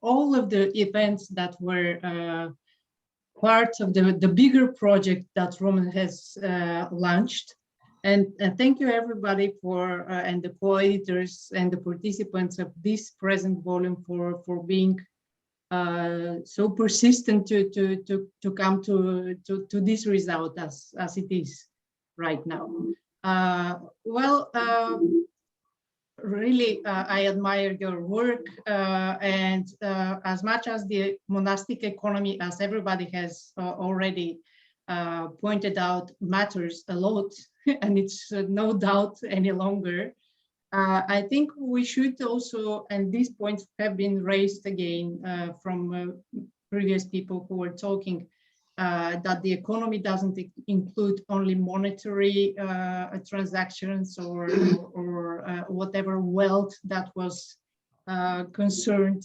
all of the events that were part of the bigger project that Roumen has launched. And thank you, everybody, for and the co-editors and the participants of this present volume for being so persistent to come to this result as it is right now. Really, I admire your work, and as much as the monastic economy, as everybody has already pointed out, matters a lot, and it's no doubt any longer. I think we should also, and these points have been raised again from previous people who were talking, that the economy doesn't include only monetary transactions or whatever wealth that was concerned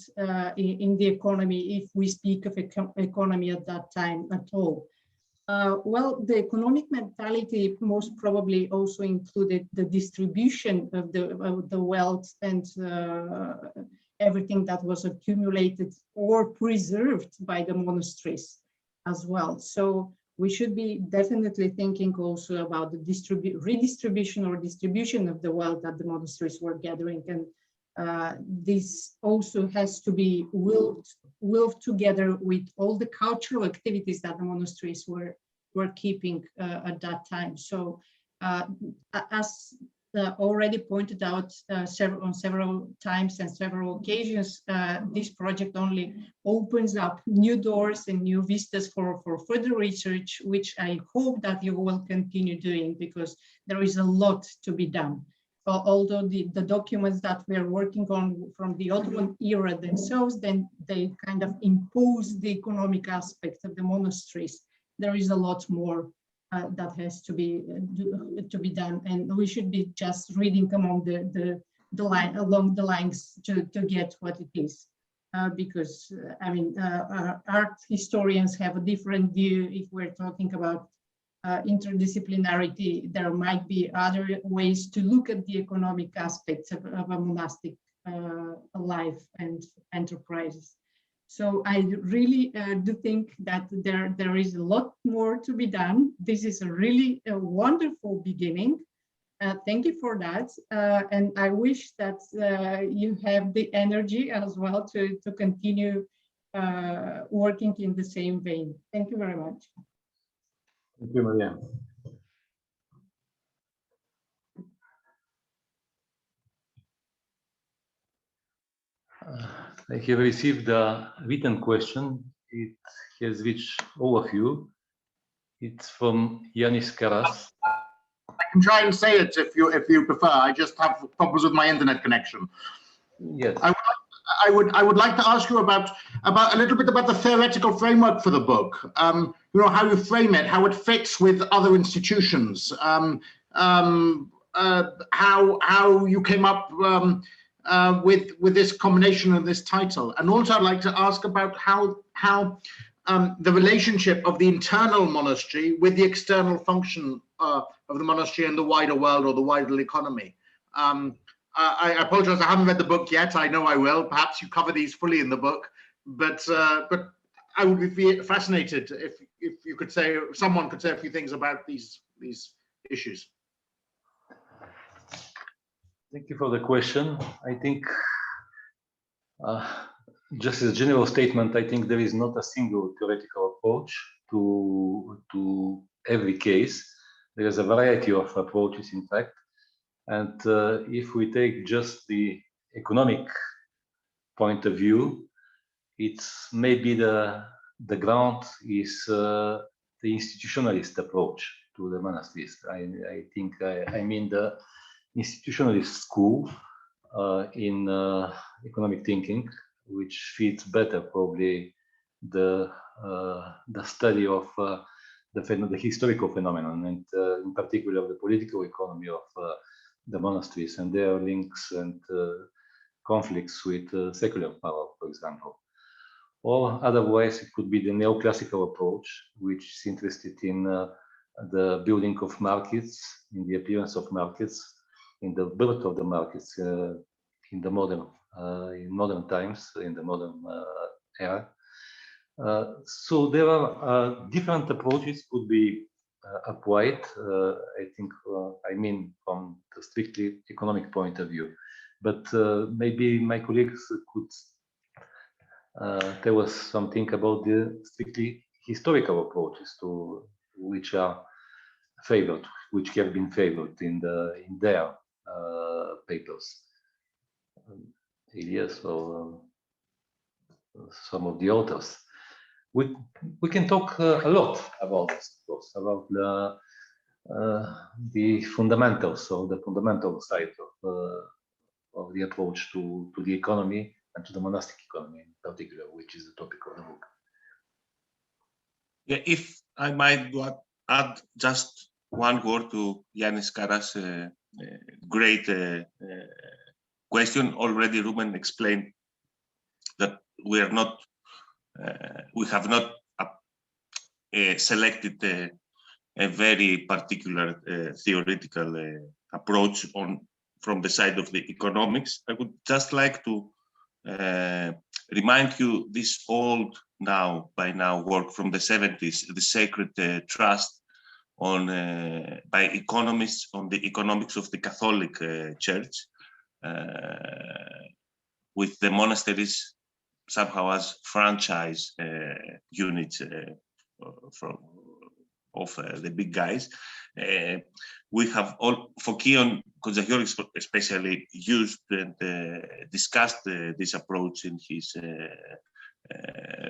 in the economy, if we speak of economy at that time at all. Well, the economic mentality most probably also included the distribution of the wealth and everything that was accumulated or preserved by the monasteries as well. So we should be definitely thinking also about the redistribution or distribution of the wealth that the monasteries were gathering. And this also has to be willed together with all the cultural activities that the monasteries were keeping at that time. So as already pointed out several times and several occasions, this project only opens up new doors and new vistas for further research, which I hope that you will continue doing, because there is a lot to be done. Although the documents that we are working on from the Ottoman era themselves, then they kind of impose the economic aspect of the monasteries. There is a lot more that has to be done, and we should be just reading among along the lines to get what it is, because I mean art historians have a different view. If we're talking about interdisciplinarity, there might be other ways to look at the economic aspects of a monastic life and enterprises. So I really do think that there is a lot more to be done. This is a really wonderful beginning. Thank you for that. And I wish that you have the energy as well to continue working in the same vein. Thank you very much. Thank you, Maria. I have received a written question. It has reached all of you. It's from Yanis Karas. I can try and say it if you prefer. I just have problems with my internet connection. Yes. I would like to ask you about a little bit about the theoretical framework for the book. You know, how you frame it, how it fits with other institutions, how you came up with this combination of this title. And also I'd like to ask about how the relationship of the internal monastery with the external function of the monastery and the wider world or the wider economy. I apologize, I haven't read the book yet. I know I will. Perhaps you cover these fully in the book, but I would be fascinated if you could say, someone could say a few things about these issues. Thank you for the question. I think, just as a general statement, I think there is not a single theoretical approach to every case. There is a variety of approaches, in fact. And if we take just the economic point of view, it's maybe the ground is the institutionalist approach to the monasteries. I think I mean the institutionalist school in economic thinking, which fits better probably the study of the historical phenomenon, and in particular the political economy of the monasteries and their links and conflicts with secular power, for example. Or otherwise, it could be the neoclassical approach, which is interested in the building of markets, in the appearance of markets, in the birth of the markets in modern times, in the modern era. So there are different approaches could be applied. I think, I mean, from the strictly economic point of view. But maybe my colleagues could tell us something about the strictly historical approaches to which are favored, which have been favored in their papers. Elias or some of the authors. We can talk a lot about this, of course, about the fundamentals, or the fundamental side of the approach to the economy and to the monastic economy in particular, which is the topic of the book. Yeah, if I might add just one word to Yanis Karas' great question. Already Roumen explained that we have not selected a very particular theoretical approach from the side of the economics. I would just like to remind you this old by now work from the 70s, the Sacred Trust by economists on the economics of the Catholic Church, with the monasteries somehow as franchise units of the big guys. We have all Fokion Kotzageorgis especially used and discussed this approach in his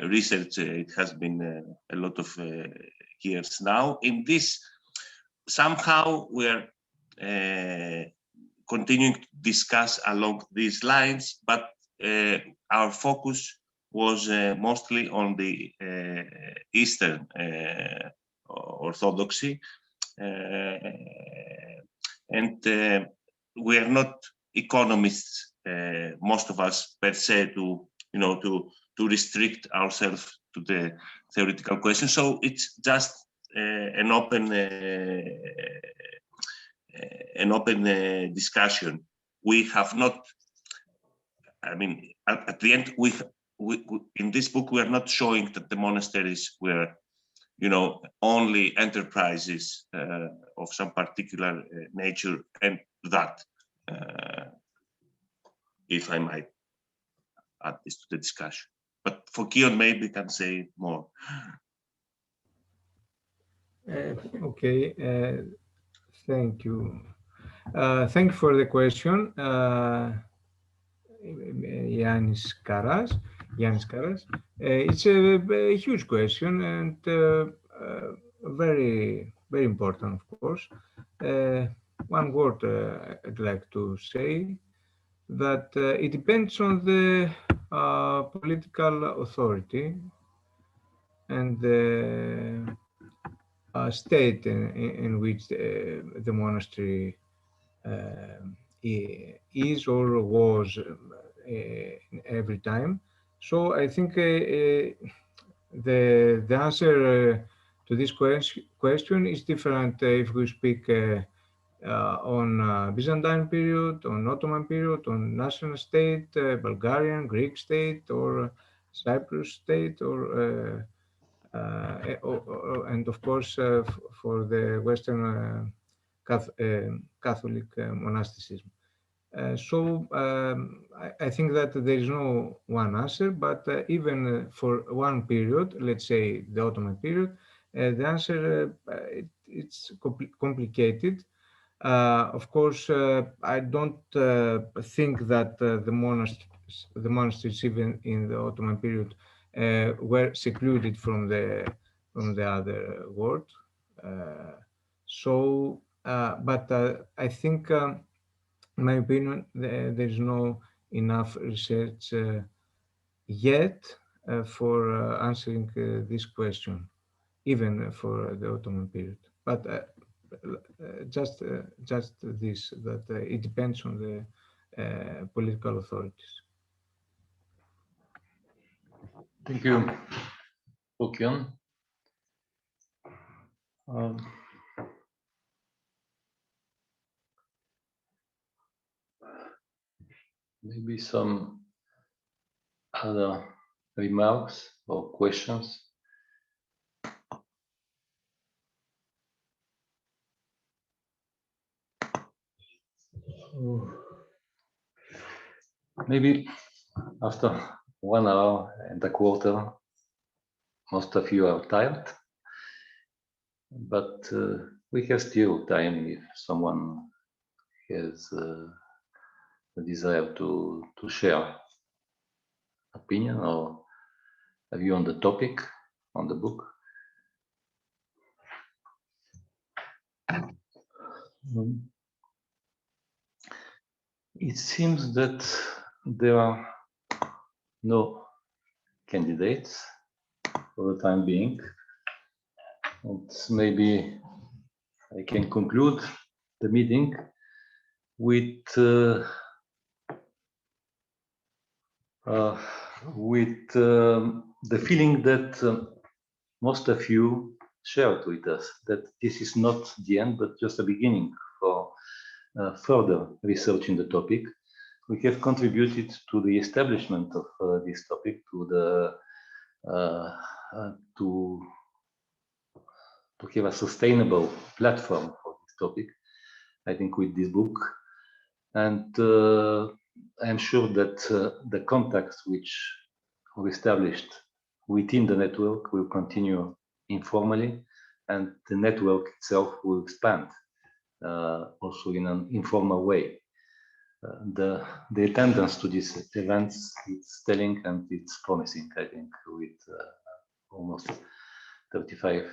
research. It has been a lot of years now. In this, somehow we're continuing to discuss along these lines, but our focus was mostly on the Eastern Orthodoxy, and we are not economists, most of us per se, to restrict ourselves to the theoretical question. So it's just an open discussion. We have not. I mean, at the end, we in this book we are not showing that the monasteries were, only enterprises of some particular nature, and that, if I might add this to the discussion. But Fokion maybe can say more. Okay, thank you. Thank you for the question, Yanis Karas. It's a huge question and very, very important, of course. One word I'd like to say, that it depends on the political authority and the state in which the monastery is or was every time. So I think the answer to this question is different if we speak on Byzantine period, on Ottoman period, on national state, Bulgarian, Greek state, or Cyprus state, or and of course for the Western Catholic monasticism. So I think that there is no one answer, but even for one period, let's say the Ottoman period, the answer it's complicated. Of course, I don't think that the monasteries even in the Ottoman period were secluded from the other world. But I think, in my opinion, there is no enough research yet for answering this question, even for the Ottoman period. But just this, that it depends on the political authorities. Thank you, Fokion. Maybe some other remarks or questions? Maybe after 1 hour and a quarter, most of you are tired, but we have still time if someone has a desire to share opinion or a view on the topic, on the book. It seems that there are no candidates for the time being. And maybe I can conclude the meeting with the feeling that most of you shared with us, that this is not the end, but just the beginning for further research in the topic. We have contributed to the establishment of this topic, to have a sustainable platform for this topic, I think, with this book. And I am sure that the contacts which were established within the network will continue informally, and the network itself will expand also in an informal way. The attendance to these events is telling, and it's promising, I think, with almost 35,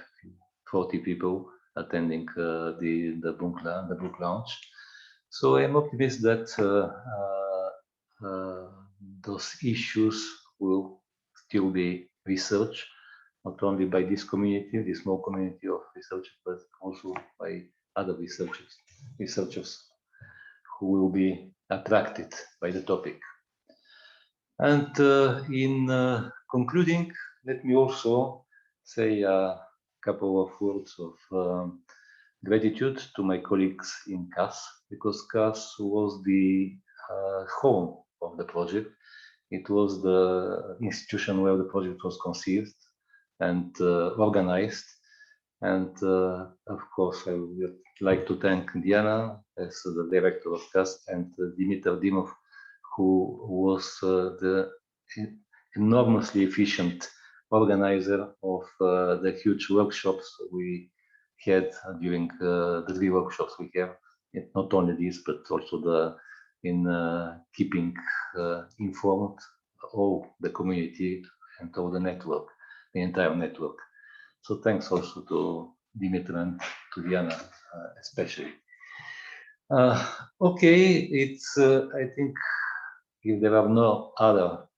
40 people attending the book launch. So I'm optimistic that those issues will still be researched, not only by this community, this small community of researchers, but also by other researchers who will be attracted by the topic. And in concluding, let me also say a couple of words of gratitude to my colleagues in CAS, because CAS was the home of the project. It was the institution where the project was conceived and organized. And of course, I would like to thank Diana as the director of CAS, and Dimitar Dimov, who was the enormously efficient organizer of the huge workshops we had during the 3 workshops we have. Not only this, but also in keeping informed all the community and all the network, the entire network. So thanks also to Dimitar and to Diana, especially. Okay, it's I think if there are no other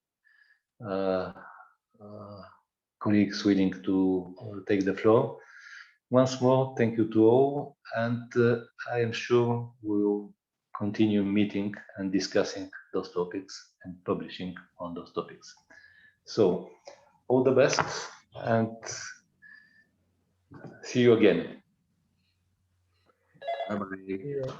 colleagues willing to take the floor, once more, thank you to all, and I am sure we will continue meeting and discussing those topics and publishing on those topics. So, all the best, and see you again. Bye-bye.